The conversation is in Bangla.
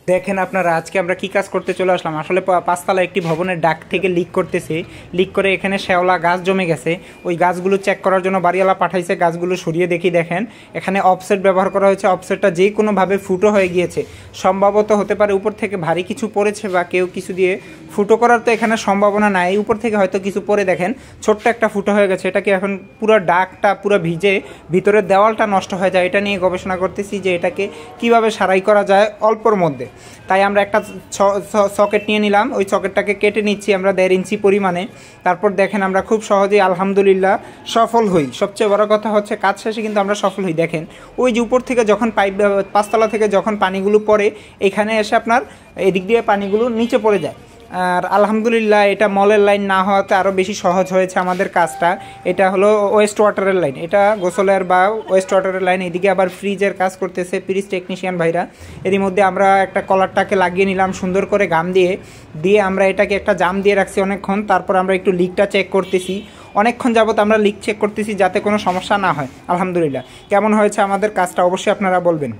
দেখেন আপনারা, আজকে আমরা কি কাজ করতে চলে আসলাম। আসলে পাঁচতলা একটি ভবনের ডাক থেকে লিক করতেছে। লিক করে এখানে শ্যাওলা গাছ জমে গেছে। ওই গাছগুলো চেক করার জন্য বাড়িওয়ালা পাঠাইছে। গাছগুলো সরিয়ে দেখি, দেখেন এখানে অফসেট ব্যবহার করা হয়েছে। অফসেটটা যে কোনোভাবে ফুটো হয়ে গিয়েছে। সম্ভবত হতে পারে উপর থেকে ভারী কিছু পড়েছে বা কেউ কিছু দিয়ে ফুটো করার তো এখানে সম্ভাবনা নাই। উপর থেকে হয়তো কিছু পরে দেখেন ছোট্ট একটা ফুটো হয়ে গেছে। এটাকে এখন পুরো ডাকটা পুরো ভিজে ভিতরের দেওয়ালটা নষ্ট হয়ে যায়। এটা নিয়ে গবেষণা করতেছি যে এটাকে কিভাবে সারাই করা যায় অল্পর মধ্যে। তাই আমরা একটা সকেট নিয়ে নিলাম। ওই সকেটটাকে কেটে নিচ্ছি আমরা 1.5 ইঞ্চি পরিমাণে। তারপর দেখেন আমরা খুব সহজেই আলহামদুলিল্লাহ সফল হই। সবচেয়ে বড় কথা হচ্ছে কাজ শেষে কিন্তু আমরা সফল হই। দেখেন ওই যে উপর থেকে যখন পাঁচতলা থেকে যখন পানিগুলো পড়ে, এখানে এসে আপনার এদিক দিয়ে পানিগুলো নিচে পড়ে যায়। আর আলহামদুলিল্লাহ এটা মলের লাইন না হওয়াতে আরও বেশি সহজ হয়েছে আমাদের কাজটা। এটা হলো ওয়েস্ট ওয়াটারের লাইন, এটা গোসলের বা ওয়েস্ট ওয়াটারের লাইন। এদিকে আবার ফ্রিজের কাজ করতেছে ফ্রিজ টেকনিশিয়ান ভাইরা। এরই মধ্যে আমরা একটা কলারটাকে লাগিয়ে নিলাম সুন্দর করে গাম দিয়ে দিয়ে আমরা এটাকে একটা জাম দিয়ে রাখছি অনেকক্ষণ। তারপর আমরা একটু লিকটা চেক করতেছি। অনেকক্ষণ যাবত আমরা লিক চেক করতেছি যাতে কোনো সমস্যা না হয়। আলহামদুলিল্লাহ কেমন হয়েছে আমাদের কাজটা অবশ্যই আপনারা বলবেন।